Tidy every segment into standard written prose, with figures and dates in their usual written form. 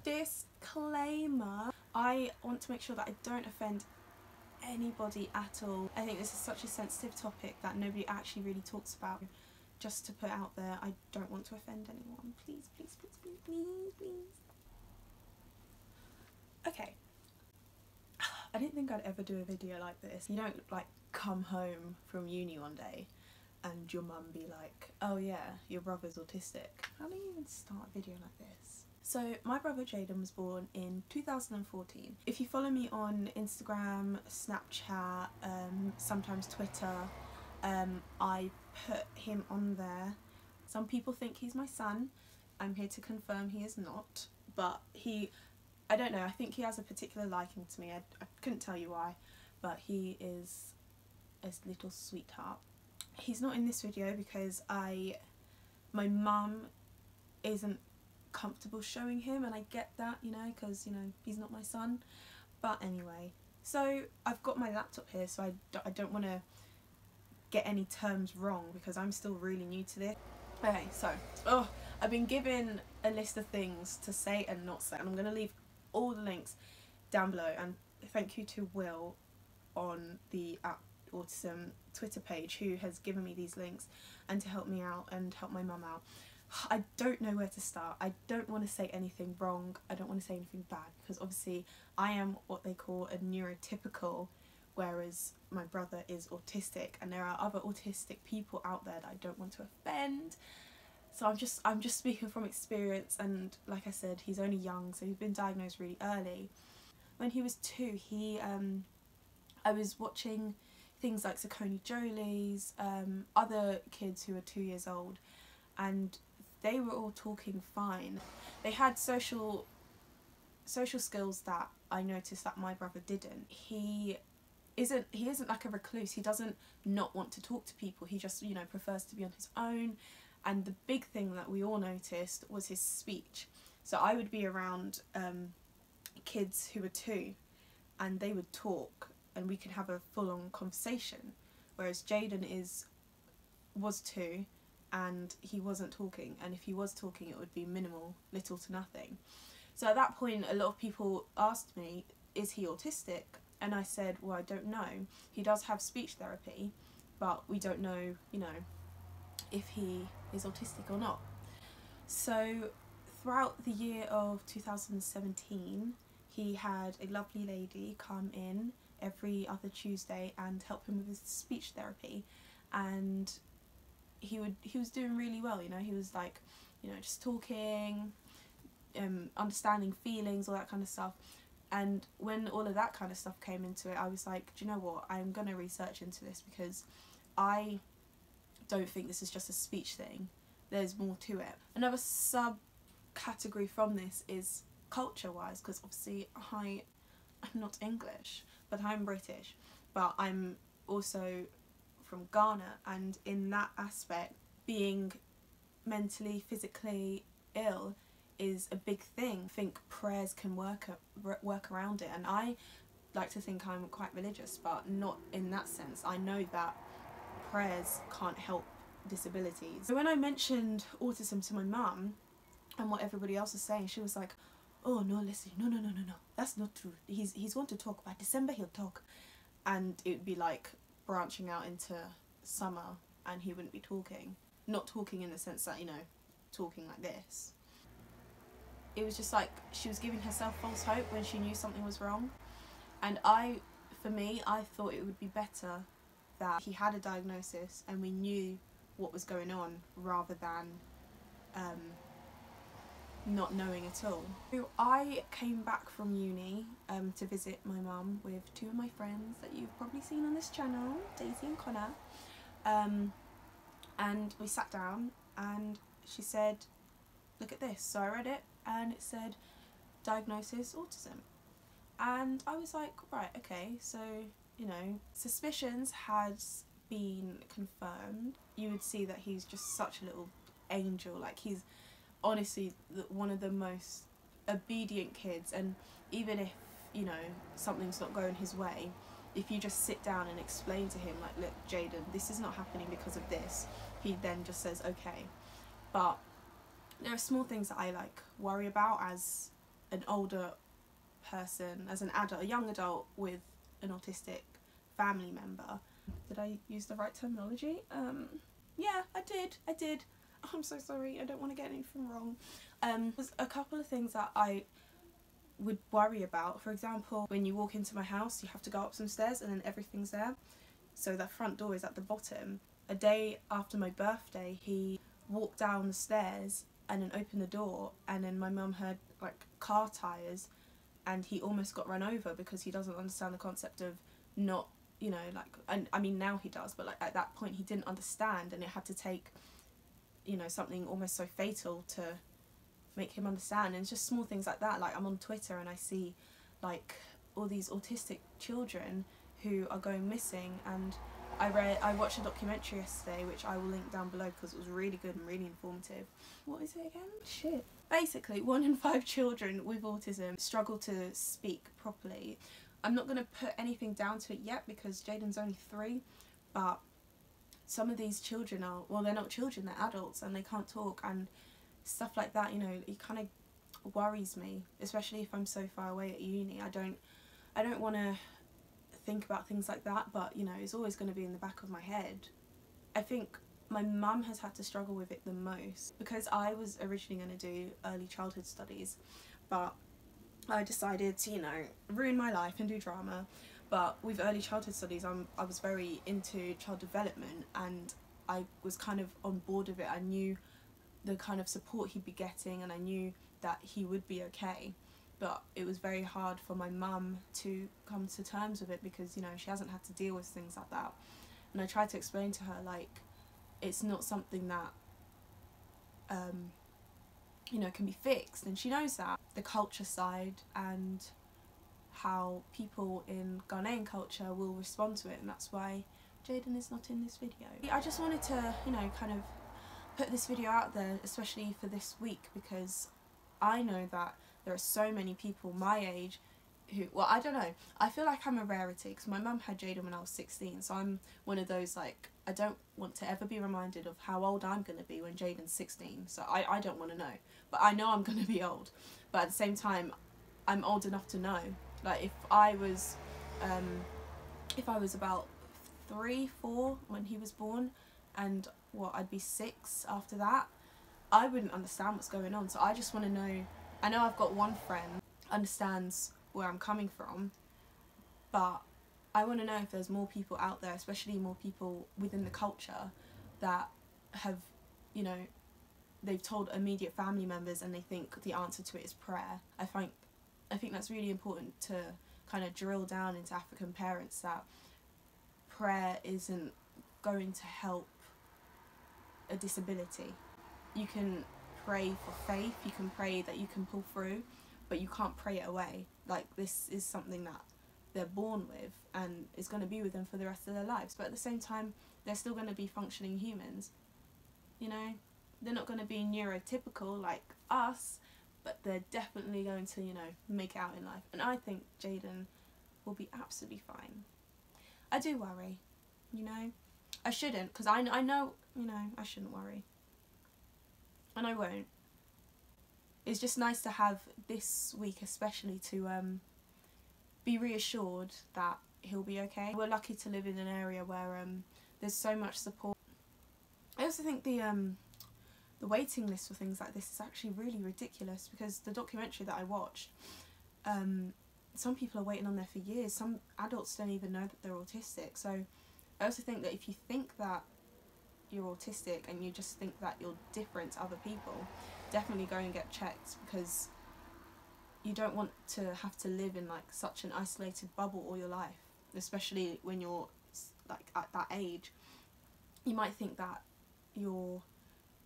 Disclaimer, I want to make sure that I don't offend anybody at all. I think this is such a sensitive topic that nobody actually really talks about. Just to put out there, I don't want to offend anyone. Please, please, please, please, please, please. Okay. I didn't think I'd ever do a video like this. You don't like come home from uni one day and your mum be like, oh yeah, your brother's autistic. How do you even start a video like this? So my brother Jaden was born in 2014. If you follow me on Instagram, Snapchat, sometimes Twitter, I put him on there. Some people think he's my son. I'm here to confirm he is not, but I don't know, I think he has a particular liking to me. I couldn't tell you why, but he is a little sweetheart. He's not in this video because my mum isn't comfortable showing him, and I get that, you know, because, you know, he's not my son. But anyway, so I've got my laptop here, so I don't want to get any terms wrong because I'm still really new to this. Okay, so I've been given a list of things to say and not say, and I'm going to leave all the links down below, and thank you to Will on the Autism Twitter page who has given me these links and to help me out and help my mum out. I don't know where to start. I don't want to say anything wrong, I don't want to say anything bad, because obviously I am what they call a neurotypical, whereas my brother is autistic, and there are other autistic people out there that I don't want to offend. So I'm just speaking from experience, and like I said, he's only young, so he's been diagnosed really early. When he was 2, I was watching things like Saucony Jolie's, other kids who were 2 years old, and they were all talking fine. They had social skills that I noticed that my brother didn't. He isn't like a recluse. He doesn't not want to talk to people. He just, you know, prefers to be on his own. And the big thing that we all noticed was his speech. So I would be around kids who were 2, and they would talk and we could have a full-on conversation, whereas Jaden was 2 and he wasn't talking, and if he was talking it would be minimal, little to nothing. So at that point a lot of people asked me, is he autistic? And I said, well, I don't know. He does have speech therapy, but we don't know, you know, if he is autistic or not. So throughout the year of 2017 he had a lovely lady come in every other Tuesday and help him with his speech therapy, and he was doing really well, you know. He was like, you know, just talking, understanding feelings, all that kind of stuff. And when all of that kind of stuff came into it, I was like, do you know what, I'm gonna research into this, because I don't think this is just a speech thing. There's more to it. Another subcategory from this is culture-wise, because obviously I'm not English, but I'm British, but I'm also from Ghana, and in that aspect, being mentally, physically ill is a big thing. I think prayers can work around it, and I like to think I'm quite religious, but not in that sense. I know that prayers can't help disabilities. So when I mentioned autism to my mum and what everybody else was saying, she was like, oh no, listen, no, that's not true. He's going to talk. By December he'll talk. And it would be like branching out into summer and he wouldn't be talking. Not talking in the sense that, you know, talking like this. It was just like she was giving herself false hope when she knew something was wrong. And for me, I thought it would be better that he had a diagnosis and we knew what was going on, rather than not knowing at all. So I came back from uni to visit my mum with 2 of my friends that you've probably seen on this channel, Daisy and Connor, and we sat down and she said, look at this. So I read it and it said diagnosis autism, and I was like, right, okay, so, you know, suspicions has been confirmed. You would see that he's just such a little angel. Like, he's honestly one of the most obedient kids, and even if, you know, something's not going his way, if you just sit down and explain to him, like, look Jaden, this is not happening because of this, he then just says okay. But there are small things that I like worry about as an older person, as an adult, a young adult with an autistic family member. Did I use the right terminology? Yeah, I did. I'm so sorry, I don't want to get anything wrong. There's a couple of things that I would worry about. For example, when you walk into my house, you have to go up some stairs and then everything's there. So the front door is at the bottom. A day after my birthday, he walked down the stairs and then opened the door, and then my mum heard like car tyres, and he almost got run over because he doesn't understand the concept of not, you know, like, and I mean now he does, but like at that point he didn't understand, and it had to take, you know, something almost so fatal to make him understand. And it's just small things like that. Like, I'm on Twitter and I see like all these autistic children who are going missing, and I watched a documentary yesterday which I will link down below because it was really good and really informative. What is it again? Shit. Basically, 1 in 5 children with autism struggle to speak properly. I'm not going to put anything down to it yet because Jaden's only 3, but some of these children are, well, they're not children, they're adults, and they can't talk and stuff like that. You know, it kind of worries me, especially if I'm so far away at uni. I don't want to think about things like that, but you know, it's always going to be in the back of my head. I think my mum has had to struggle with it the most because I was originally going to do early childhood studies, but I decided to, you know, ruin my life and do drama. But with early childhood studies, I was very into child development, and I was kind of on board with it. I knew the kind of support he'd be getting, and I knew that he would be okay. But it was very hard for my mum to come to terms with it because, you know, she hasn't had to deal with things like that. And I tried to explain to her, like, it's not something that, you know, can be fixed, and she knows that. The culture side and how people in Ghanaian culture will respond to it, and that's why Jaden is not in this video. I just wanted to, you know, kind of put this video out there, especially for this week, because I know that there are so many people my age who, well, I don't know, I feel like I'm a rarity because my mum had Jaden when I was 16, so I'm one of those, like, I don't want to ever be reminded of how old I'm going to be when Jaden's 16, so I don't want to know, but I know I'm going to be old, but at the same time, I'm old enough to know. Like, if I was about 3, 4 when he was born, and what, I'd be 6 after that, I wouldn't understand what's going on. So I just want to know. I know I've got one friend understands where I'm coming from, but I want to know if there's more people out there, especially more people within the culture, that have, you know, they've told immediate family members and they think the answer to it is prayer. I think that's really important to kind of drill down into African parents, that prayer isn't going to help a disability. You can pray for faith, you can pray that you can pull through, but you can't pray it away. Like, this is something that they're born with and is going to be with them for the rest of their lives, but at the same time they're still going to be functioning humans, you know. They're not going to be neurotypical like us, but they're definitely going to, you know, make it out in life, and I think Jaden will be absolutely fine. I do worry, you know. I shouldn't, because I know, you know, I shouldn't worry, and I won't. It's just nice to have this week especially to be reassured that he'll be okay. We're lucky to live in an area where there's so much support. I also think the waiting list for things like this is actually really ridiculous, because the documentary that I watched, some people are waiting on there for years. Some adults don't even know that they're autistic. So I also think that if you think that you're autistic and you just think that you're different to other people, definitely go and get checked, because you don't want to have to live in like such an isolated bubble all your life, especially when you're like at that age. You might think that you're,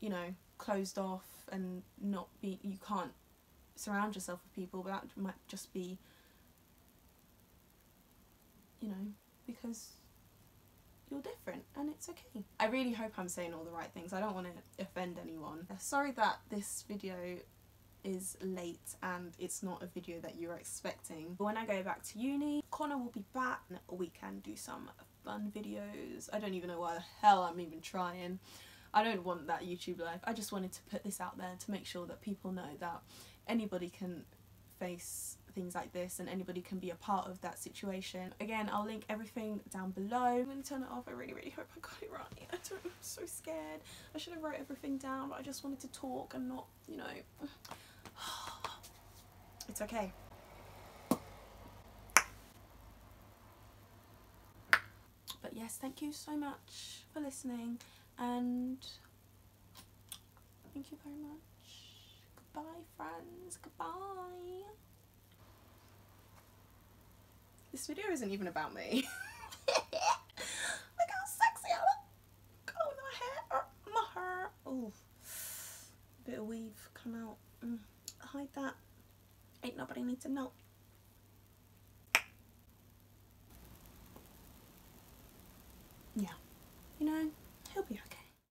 you know, closed off and you can't surround yourself with people, but that might just be, you know, because you're different and it's okay. I really hope I'm saying all the right things. I don't want to offend anyone. Sorry that this video is late and it's not a video that you're expecting. When I go back to uni, Connor will be back and we can do some fun videos. I don't even know why the hell I'm even trying. I don't want that YouTube life. I just wanted to put this out there to make sure that people know that anybody can face things like this, and anybody can be a part of that situation. Again, I'll link everything down below. I'm going to turn it off. I really hope I got it right. I'm so scared. I should have wrote everything down, but I just wanted to talk and not, you know. It's okay. But yes, thank you so much for listening, and thank you very much. Goodbye, friends. Goodbye. This video isn't even about me. Look how sexy I look. Oh, my hair. Oh, bit of weave come out. Hide that. Ain't nobody need to know. Yeah.